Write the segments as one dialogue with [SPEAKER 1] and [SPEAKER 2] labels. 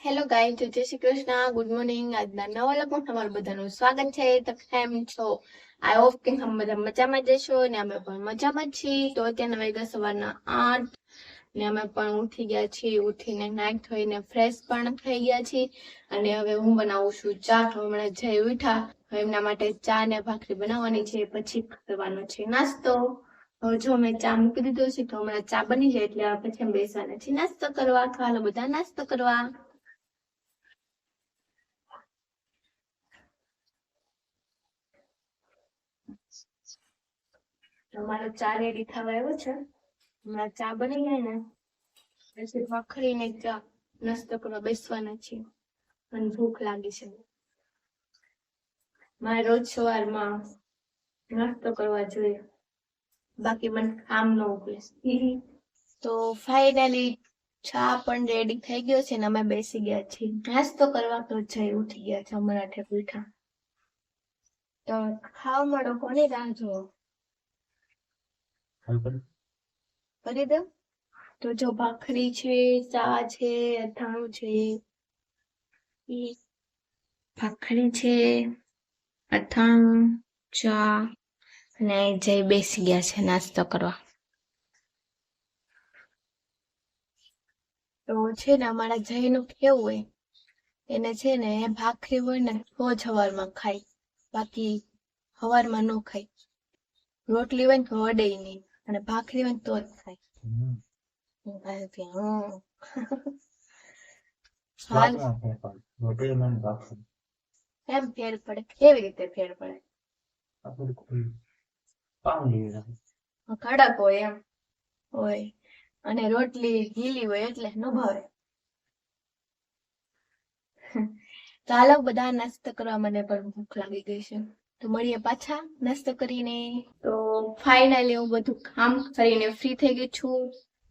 [SPEAKER 1] Hello guys, જય Shri Krishna, good morning. આજના નવા વ્લોગમાં તમારું બધાનું સ્વાગત છે. તો કેમ છો? આઈ હોપ કે તમે બધા મજામાં જ હશો ને અમે પણ મજામાં જ છીએ. તો અત્યારના વાગ્યા સવારના 8 ને અમે પણ ઉઠી ગયા છીએ. ઉઠીને નાઈ ધોઈને ફ્રેશ પણ થઈ ગયા છીએ અને હવે હું બનાવું છું ચા. તો હમણાં જઈ ઉઠા, હવે એમના માટે ચા ને ભાખરી બનાવવાની છે, પછી કરવાનો છે નાસ્તો. હવે જો મેં ચા મૂકી દીધો છે, તો હમણાં ચા બની જાય એટલે પછી અમે બેસવાના છીએ નાસ્તો કરવા. તો હાલો બધા નાસ્તો કરવા. તમારો ચા રેડી થવા આવ્યો છે. હમણાં ચા બની જાય ને પછી ભાખરીને ચા નાસ્તો કરવા બેસવાના છીએ. મને ભૂખ લાગી છે. મારે રોજ સવારમાં નાસ્તો કરવા જોઈએ, બાકી મને કામ ન ઉકલે. તો ફાઇનલી ચા પણ રેડી થઈ ગયો છે ને અમે બેસી ગયા છીએ નાસ્તો કરવા. તો જઈ ઉઠી ગયા છે હમણાં ઉઠા. તો ખાવા મળો, કોની રાહ જોવો? કરી દો. તો જો ભાખરી છે, ચા છે, અથાણું છે, ભાખરી છે, અથાણું, ચા અને જય બેસી ગયા છે નાસ્તો કરવા. તો છે ને અમારા જયનું કેવું હોય, એને છે ને ભાખરી હોય ને તો જ સવારમાં ખાય, બાકી સવારમાં ન ખાય. રોટલી હોય ને તો અડે નહીં, અને ભાખરી હોય ને તો જ ખાય. એમ ફેર પડે? કેવી રીતે ફેર પડે? કડક હોય એમ હોય, અને રોટલી ગીલી હોય એટલે ન ભાવે. ચાલો બધા નાસ્તો કરવા, મને પણ ભૂખ લાગી ગઈ છે. તો મળીએ પાછા નાસ્તો કરીને. તો ફાઇનલી હું બધું કામ કરીને ફ્રી થઈ ગઈ છું.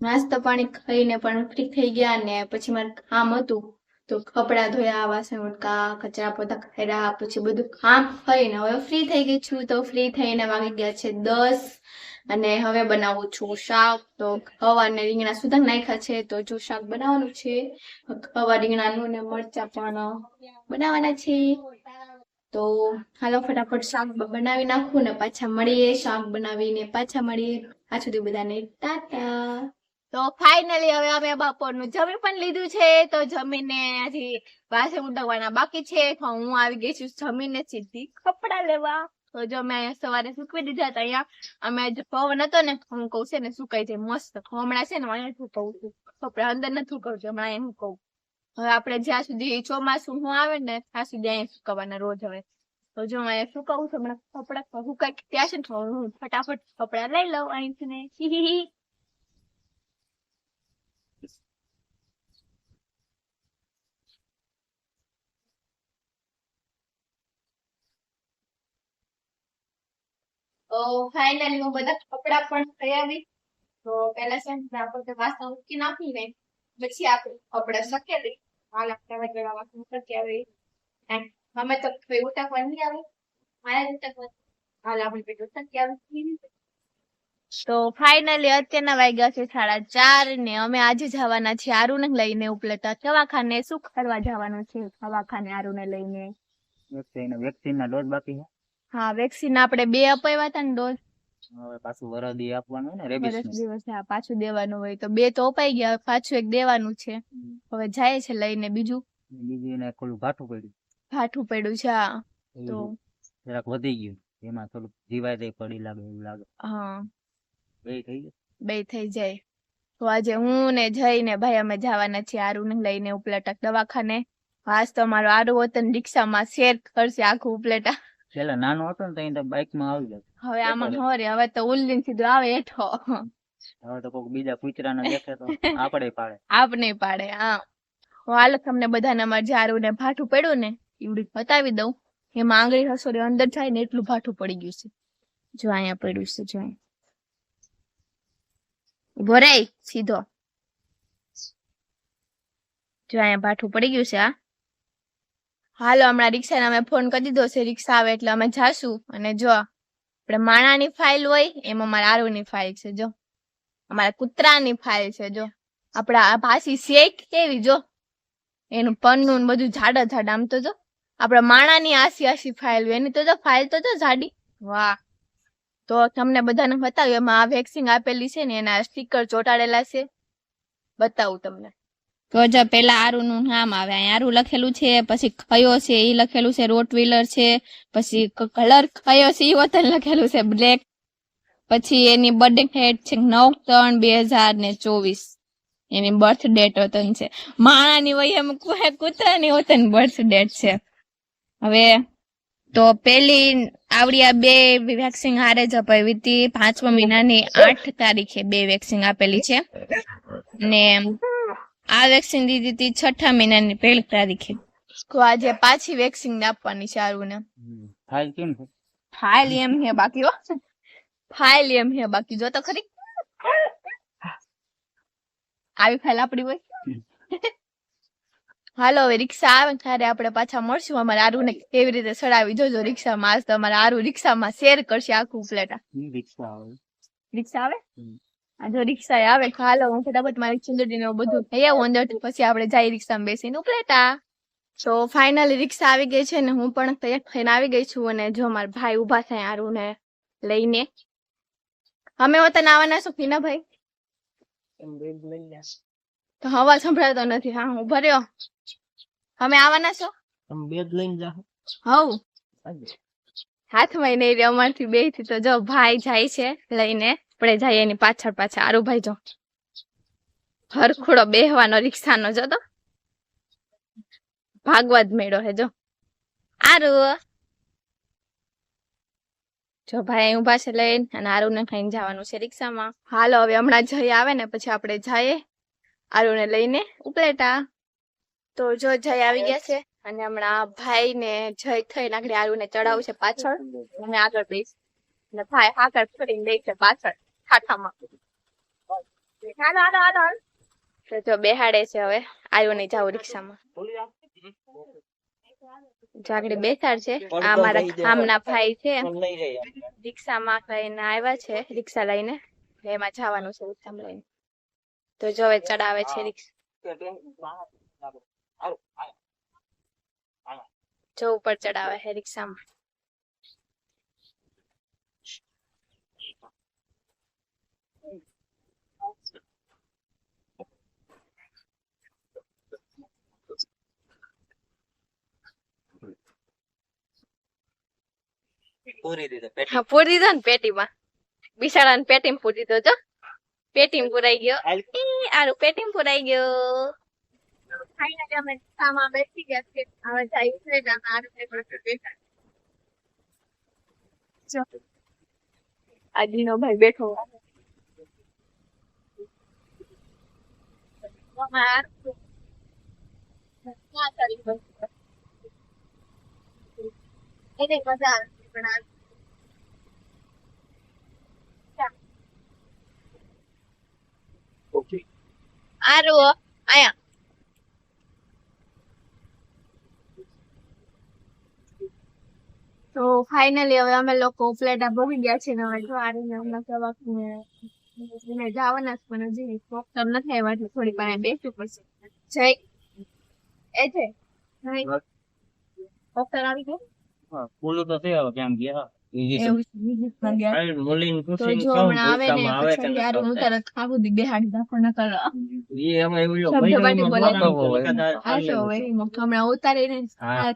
[SPEAKER 1] નાસ્તો પાણી ખાઈને પણ ફ્રી થઈ ગયા ને પછી મારે કામ હતું, તો કપડા ધોયા, વાસણ ઉટકા, કચરા પોતા કર્યા, પછી બધું કામ કરીને હવે ફ્રી થઈ ગઈ છું. તો ફ્રી થઈને વાગી ગયા છે 10 અને હવે બનાવું છું શાક. તો ગવાર ને રીંગણા સુધાર નાખ્યા છે, તો જો શાક બનાવવાનું છે. ગવાર રીંગણાનું ને મરચા પણ બનાવવાના છે. તો હાલો ફટાફટ શાક બનાવી નાખું ને પાછા મળીએ. શાક બનાવીને પાછા મળીએ. આ સુધી બધાને ટાટા. તો ફાઇનલી હવે અમે બપોરનું જમી પણ લીધું છે. તો જમીને હજી વાસણ ઉટકવાના બાકી છે. તો હું આવી ગઈ છું જમીને સીધી કપડા લેવા. તો જો મેં અહીંયા સવારે સૂકવી દીધા હતા. અહીંયા અમે પવન હતો ને, હું કઉ છે ને સુકાઈ જાય મસ્ત. હમણાં છે ને અહીંયા સુકવું છું કપડા, અંદર નથી સુકવવું, હમણાં અહીંયા હું કહું. હવે આપણે જ્યાં સુધી ચોમાસું હું આવે ને ત્યાં સુધી અહીંયા સુકવવાના રોજ. હવે તો જો અહીંયા સુકવું છું, હમણાં કપડા સુકાઈ ત્યાં છે ને હું ફટાફટ કપડા લઈ લઉં અહીંથી ને. તો ફાઇનલી હું બધા કપડા પણ લઈ આવી. તો પેલા છે ને આપણે વાસણ મૂકી નાખીને પછી આપણે કપડા સકેલી. હાલ આપણે વેગળા વાસણ મૂકી આવી. અમે તો કોઈ ઉટાકવા નહીં આવે, મારે ઉટાકવા. હાલ આપણે પેલું ઉટાકી આવી. તો ફાઇનલી અત્યારના વાગ્યા છે 4:30 ને અમે આજે જવાના છીએ આરુને લઈને ઉપલેટા દવાખાને. શું કરવા જવાનું છે દવાખાને આરુને લઈને?
[SPEAKER 2] વેક્સિનના ડોઝ બાકી છે.
[SPEAKER 1] હા, વેક્સિન આપણે 2 અપાવ્યા હતા ને ડોઝ.
[SPEAKER 2] હવે પાછું વરદી આપવાનું ને, રેબિસ
[SPEAKER 1] દિવસ પાછું દેવાનું હોય. તો 2 તો અપાઈ ગયા, પાછું 1 દેવાનું છે. હવે જાય છે લઈને. બીજું
[SPEAKER 2] ને થોડું ઘાટું
[SPEAKER 1] પડ્યું છે. હા, તો
[SPEAKER 2] જરાક વધી ગયું, એમાં થોડું જીવાય તે પડી લાગે એવું લાગે.
[SPEAKER 1] હા, બે થઈ
[SPEAKER 2] જાય.
[SPEAKER 1] જાય. તો આજે હું ને જઈને ભાઈ અમે જવાના છીએ આરુને લઈને ઉપલેટા દવાખાને. આજ તો અમારો આરુ વતન રિક્ષામાં શેર કરશે આખું ઉપલેટા.
[SPEAKER 2] પેલા નાનો હતો ને તો બાઇકમાં આવી જતો.
[SPEAKER 1] હવે આમાં હોરે, હવે તો ઉલ્લીન સીધું આવે હેઠો.
[SPEAKER 2] હવે તો કોઈક બીજા કૂતરાને દેખે તો આપણે પાડે.
[SPEAKER 1] આપને પાડે. હા, હાલ તમને બધાને અમારે જે આરુને ભાઠું પડ્યું ને એવડી બતાવી દઉં. એમાં આંગળી હસોરી અંદર જાય ને એટલું ભાઠું પડી ગયું છે. જો અહીંયા પડ્યું છે. જો ઉભો રે સીધો. જો અહીંયા ભાઠું પડી ગયું છે. આ હાલો હમણાં રિક્ષાને અમે ફોન કરી દીધો છે, રિક્ષા આવે એટલે અમે જાશું. અને જો આપણે માણાની ફાઇલ હોય એમાં અમારા આરુની ફાઇલ છે. જો અમારા કૂતરાની ફાઇલ છે. જો આપડા પાછી શેક કેવી જો એનું પન્નું ને બધું જાડા જાડા. આમ તો જો આપડા માણાની આસી ફાઇલ હોય એની તો જો ફાઇલ તો જો જાડી. વાહ. તો તમને બધાને બતાવ્યું એમાં આ વેક્સિંગ આપેલી છે ને એના સ્ટીકર ચોટાડેલા છે. બતાવું તમને. તો જો પેલા આરુ નું નામ આવે, અહીં આરુ લખેલું છે, પછી ખયો છે એ લખેલું છે, રોટવીલર છે, પછી કલર ખયો છે એ વતન લખેલું છે બ્લેક, પછી એની બર્થડે ડેટ છે 9/3/2024, એની બર્થ ડેટ વતન છે. માણાની વય એમ કૂતરાની વતન બર્થ ડેટ છે. હવે તો પેલી આવડી આ બે વેક્સિંગ હારે જ અપાવી હતી 5મા મહિનાની 8 તારીખે 2 વેક્સિંગ આપેલી છે ને આ વેક્સિન દીધી હતી 6ઠા મહિનાની 1 તારીખે. આજે પાછી વેક્સિન આપવાની છે આરુને.
[SPEAKER 2] ફાઇલ કેમ છે?
[SPEAKER 1] ફાઇલ એમ હે બાકી હો, ફાઇલ એમ હે બાકી. જો તો ખરી આવી ફાઇલ આપડી હોય. હાલો હવે રિક્ષા આવે ત્યારે આપણે પાછા મળશું. અમારે આરુને કેવી રીતે ચડાવી જોજો રિક્ષામાં. આજ તો અમારે આરુ રિક્ષામાં શેર કરશે આખું પ્લેટા.
[SPEAKER 2] રિક્ષા આવે.
[SPEAKER 1] રિક્ષા આવે આ જો રિક્ષા આવે. હાલો હું ફટાફટ મારી ચુંદડી ને બધું થઈ આવું અંદર, પછી આપણે જાય રિક્ષામાં બેસીને ઉપલેટા. તો ફાઇનલી રિક્ષા આવી ગઈ છે ને હું પણ તૈયાર થઈને આવી ગઈ છું. અને જો મારા ભાઈ ઉભા થાય આરુને લઈને. અમે વતન આવવાના છો પીના ભાઈ? તો હવા સંભળાતો નથી. હા હું ભર્યો. અમે આવવાના છો?
[SPEAKER 2] બેગ લઈને જાઓ.
[SPEAKER 1] હવ હાથમાં નહીં રે અમારથી બે થી. તો જો ભાઈ જાય છે લઈને, આપણે જઈએ એની પાછળ પાછળ. આરુ ભાઈ જો હરખુડો બેહવાનો રિક્ષાનો જો તો ભાગવા જ મેળો હે. જો આરુ જો ભાઈ ઉભા છે લઈને, અને આરુને ખાઈને જવાનું છે રિક્ષામાં. હાલો હવે હમણાં જઈ આવે ને પછી આપણે જઈએ આરુને લઈને ઉપલેટા. તો જો જય આવી ગયા છે અને હમણાં ભાઈ ને જય થઈને આગળ આરુને ચડાવું છે પાછળ, અને આગળ બેસ ને ભાઈ આગળ ફરીને બે છે પાછળ ઠાઠામાં. તો જો બેહાડે છે હવે આરુને જાવ રિક્ષામાં. જાગડી બેસાડ છે. આ મારા ગામના ભાઈ છે, રિક્ષામાં લઈને આવ્યા છે, રિક્ષા લઈને એમાં જવાનું છે રિક્ષામાં લઈને. તો જો હવે ચડાવે છે રિક્ષા, જો ઉપર ચડાવે છે રિક્ષામાં. પૂરી દીધો ને પેટીમાં. બિસાડાને પેટીમાં પૂરી દીધો. જો પેટીમાં પુરાઈ ગયો. આરું પેટીમાં પુરાઈ ગયો. ફાઇનલી અમે રિક્ષામાં બેસી ગયા છે. હવે જાય છે આ દીનો ભાઈ બેઠો. એને મજા આવે પણ આરો આયા. તો ફાઇનલી હવે અમે લોકો ઉપલેટા પહોંચી ગયા છે ને હવે જો આરીને હમણાં સવારને જવાના જ પણ હજી ડોક્ટર નથી આવ્યા એટલે થોડી વાર બેસવું પડશે. જય એ છે ડોક્ટર આવી ગયો.
[SPEAKER 2] હા બોલો તો છે હવે કેમ ગયા.
[SPEAKER 1] એવું તો જો હમણાં આવે ને પછી યાર હું તરત ખાવું દી બેહાડી નાખો ન કરો. હમણાં ઉતારીને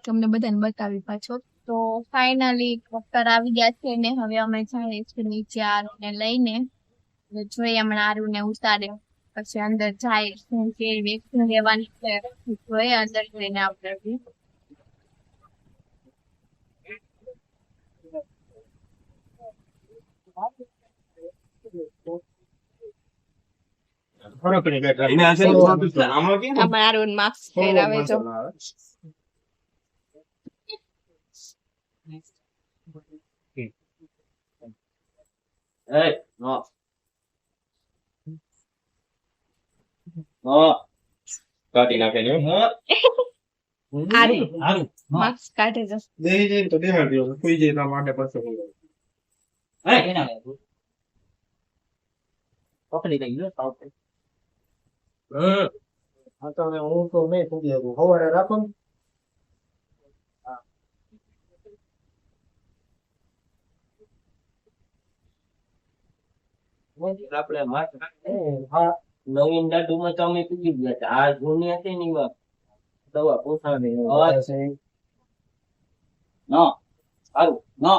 [SPEAKER 1] તમને બધાને બતાવી પાછો. તો ફાઇનલી ડોક્ટર આવી ગયા છે ને હવે અમે જઈએ છીએ નીચે આરુને લઈને. જોઈએ હમણાં આરુને ઉતારે પછી અંદર જાય શું કે વેક્સિન લેવાની છે જોઈએ અંદર જઈને આપણે. અમારું માસ્ક પહેરાવે જો.
[SPEAKER 3] કાઢી નાખે ને
[SPEAKER 1] માસ્ક કાઢે છે.
[SPEAKER 3] તો દેખાડ્યો કોઈ જેના માટે પછી
[SPEAKER 2] પકડી લઈ લો સાવ.
[SPEAKER 3] હા તો હવે હું તો નહીં પૂછી શકું સવારે રાખો ને
[SPEAKER 4] આપણે હા નવીન દાદુમાં તો અમે પૂછી ગયા હતા આ જૂની હતી ને એમાં દવા પોસાણી
[SPEAKER 2] નો સારું નો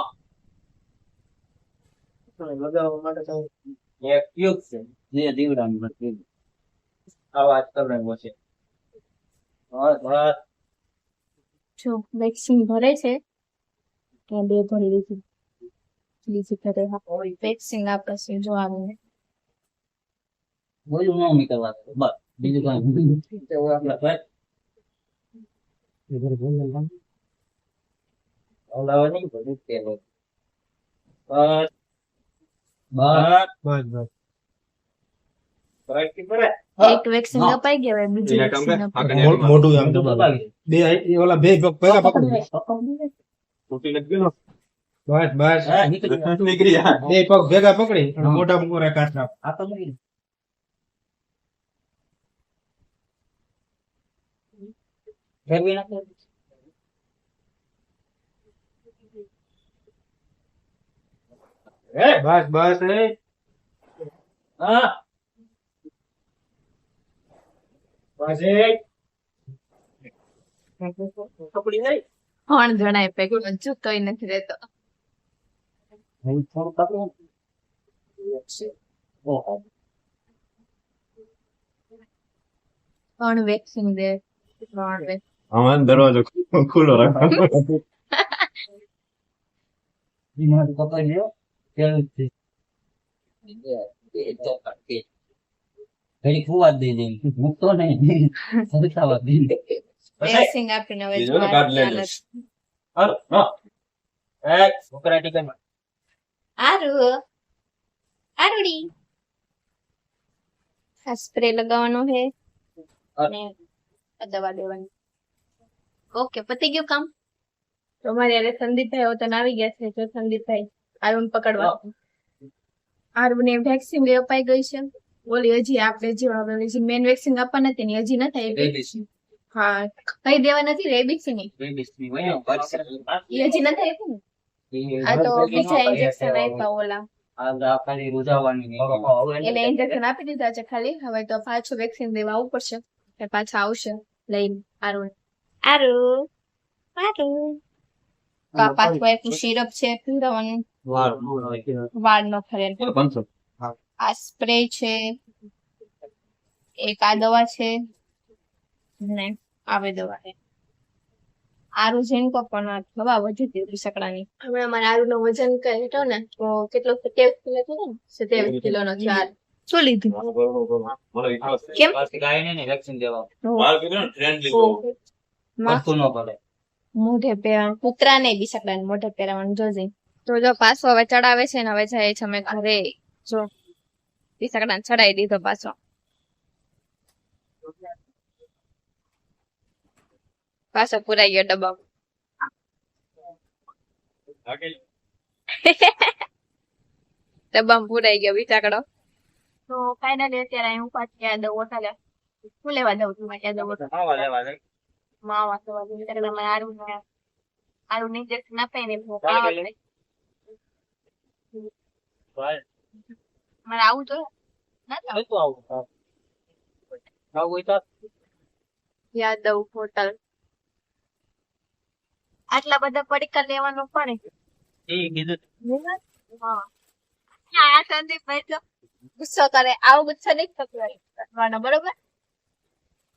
[SPEAKER 3] લગાવવા માટે કઈ
[SPEAKER 4] એક ટ્યુબ છે
[SPEAKER 2] જે દીવડાનું બધું
[SPEAKER 4] આ વાત કરવાની છે બસ બસ
[SPEAKER 1] જો વેક્સિન ભરે છે ત્યાં બે ભરી લીધી બીજી ભરે વેક્સિન આપે છે જો આવીને
[SPEAKER 2] બોલું ન નીકળવા બસ બીજું કઈ
[SPEAKER 4] ઓલાવા નહીં બધું તેનું બસ
[SPEAKER 2] બસ
[SPEAKER 3] બસ
[SPEAKER 1] એક વેક્સિન અપાઈ ગયા હવે બીજી
[SPEAKER 3] એના કામ
[SPEAKER 1] વેક્સિન
[SPEAKER 3] કર.
[SPEAKER 1] અપાઈ
[SPEAKER 3] આગળ મોઢું આમ
[SPEAKER 2] દબાવી.
[SPEAKER 3] બે ઓલા બે પગ ભેગા પકડી તૂટી નથી ગયો બસ બસ
[SPEAKER 2] હા, નીકળી ગયો.
[SPEAKER 3] નીકળી ગયા બે પગ ભેગા પકડી અને
[SPEAKER 2] હા.
[SPEAKER 3] મોઢા મુકોરા કાઢના
[SPEAKER 2] આ તો નહીં ફેરવી નાખો
[SPEAKER 3] બસ બસ
[SPEAKER 4] હા
[SPEAKER 3] બસ
[SPEAKER 4] કપડી નહીં
[SPEAKER 1] 3 જણાએ પેકેટ હજુ તોય નથી રહેતો
[SPEAKER 2] હવે થોડું પકડો. ઓહો
[SPEAKER 1] 3 વેક્સિન દે 3 વેક્સિન
[SPEAKER 3] આમાં દરવાજો ખુલ્લો રાખો
[SPEAKER 2] એમાં કપાઈ લ્યો ત્યારથી
[SPEAKER 4] એ તો કાઢી
[SPEAKER 2] ઘડી ખુવા જ દઈ દે મૂકતો નહીં સરખાવા દે
[SPEAKER 1] વેક્સિન આપીને હવે
[SPEAKER 3] બીજો ને કાર્ડ લઈ લે. હાલો હા
[SPEAKER 4] એ છોકરા ટીકન
[SPEAKER 1] આરુડી આ સ્પ્રે લગાવવાનો છે અને આ દવા દેવાની ઓકે પતી ગયું કામ તો મારે યારે સંદીપભાઈ હોતન આવી ગયા છે જો સંદીપભાઈ આરુણ પકડવા આરુને વેક્સિન અપાઈ ગઈ છે ઓલી હજી આપણે જે મેન વેક્સિન આપવા નથી ને હજી નથી આવી હા કઈ દેવા નથી રેબિસ ની
[SPEAKER 2] બેબીસની વયો પરસે
[SPEAKER 1] એ હજી નથી આપ્યું ને આ તો બીજા ઇન્જેક્શન આપ્યા ઓલા
[SPEAKER 2] આ ખાલી રૂજાવાની
[SPEAKER 1] એને ઇન્જેક્શન આપી દીધા છે ખાલી હવે તો પાછું વેક્સિન દેવા આવવું પડશે એટલે પાછા આવશે લઈને આરુણ તો આ પાછું એક સિરપ છે પીવડાવવાનું વાળ નો ફરે
[SPEAKER 3] 500
[SPEAKER 1] આ સ્પ્રે છે એક આ દવા છે ને આવે દવા છે આરુ જેનકો પણ હવા વધી હતી સકડાની હમણાં મારા આરુ નું વજન કહ્યો ને તો કેટલો 27 કિલો થયો ને 27 કિલો નો છે આ શું લીધું
[SPEAKER 3] મને વિશ્વાસ છે
[SPEAKER 1] કેમ
[SPEAKER 2] પાછી ગાયને ને વેક્સિન દેવા
[SPEAKER 3] માર કીધું ને ફ્રેન્ડલી
[SPEAKER 2] પડતું ન પડે
[SPEAKER 1] મોઢે પહેરવાનું કૂતરા ને બી સકડા મોઢે પહેરવાનું જોજે તો જો પાછો હવે ચડાવે છે ને હવે જાય છે અમે ઘરે જો બી સકડા ચડાવી દીધો પાછો પાછો પુરાઈ ગયો ડબ્બા ડબ્બામાં પુરાઈ ગયો બિચાકડો તો ફાઇનલી અત્યારે હું પાછી આ દવો ચાલે શું લેવા દઉં છું આ દવો
[SPEAKER 4] આવા લેવા દે
[SPEAKER 1] માવા તો બિચાકડા મને આરું ઇન્જેક્શન આપે ને મારે આવું તો ના
[SPEAKER 4] તો આવું આવું હોય તો
[SPEAKER 1] યાદવ હોટલ આટલા બધા પડીકા લેવાનું પડે
[SPEAKER 4] એ કીધું
[SPEAKER 1] હા આ સંદીપભાઈ તો ગુસ્સો કરે આવો ગુસ્સો નહીં કરવાનો બરોબર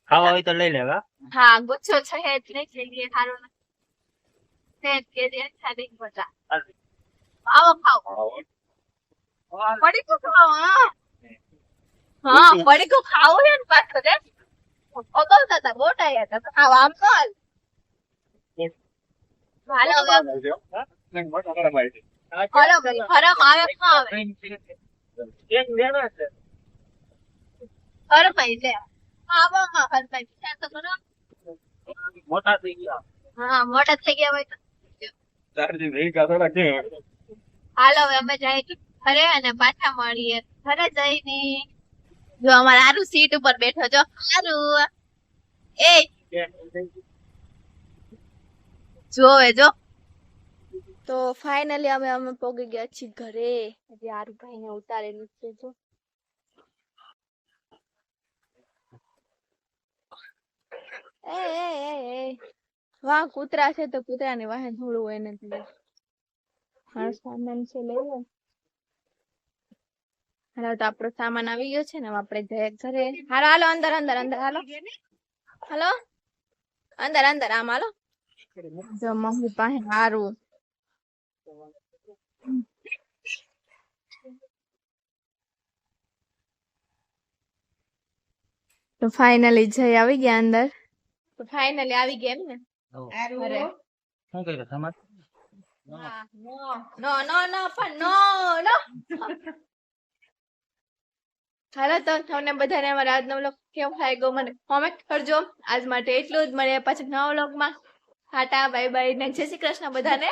[SPEAKER 4] ખાવા હોય તો લઈ લેવા
[SPEAKER 1] હા ગુસ્સો છે જ નહીં જઈએ સારું નથી કે દે સાદી બતા આવો ખાઓ પડીકો ખાઓ હા પડીકો ખાઓ ને પાછો દે ઓગળતા હતા બોટાયા હતા ખાવા આમ તો હાલો ફરમ આવે ખાવે હરભાઈ લે આવો હા હરભાઈ વિચાર તો કરો
[SPEAKER 4] મોટા થઈ ગયા
[SPEAKER 1] હા મોટા થઈ ગયા હોય તો
[SPEAKER 3] ચારજી રહી કા થોડા કે
[SPEAKER 1] હાલો હવે અમે જાય ઘરે અને પાછા મળીએ ઘરે જઈને જો અમારે આરું સીટ ઉપર બેઠો જો એ જોવે જો તો ફાઇનલી અમે પહોંચી ગયા છીએ ઘરે. હજી આરુભાઈ ને ઉતારેલું છે જો. એ વાહ કૂતરા છે તો કૂતરાની વાહે થોડું હોય ને મારો સામાન છે લઈ લો. હાલો તો આપણો સામાન આવી ગયો છે ને હવે આપણે જઈએ ઘરે. હાલો હાલો અંદર અંદર અંદર હાલો હાલો અંદર અંદર આમ હાલો. જો મમ્મી પાસે હારું તો ફાઇનલી જઈ આવી ગયા અંદર. તો ફાઇનલી આવી ગયા એમ ને અરે
[SPEAKER 2] શું કર્યું સમાજ
[SPEAKER 1] હા, નો નો નો પણ નો નો. હાલો તો તમને બધાને અમારા આજનો વ્લોગ કેવો લાગ્યો મને કોમેન્ટ કરજો. આજ માટે એટલું જ. મળીએ પાછા નવા વ્લોગમાં. ટાટા બાય બાય ને જય શ્રી કૃષ્ણ બધાને.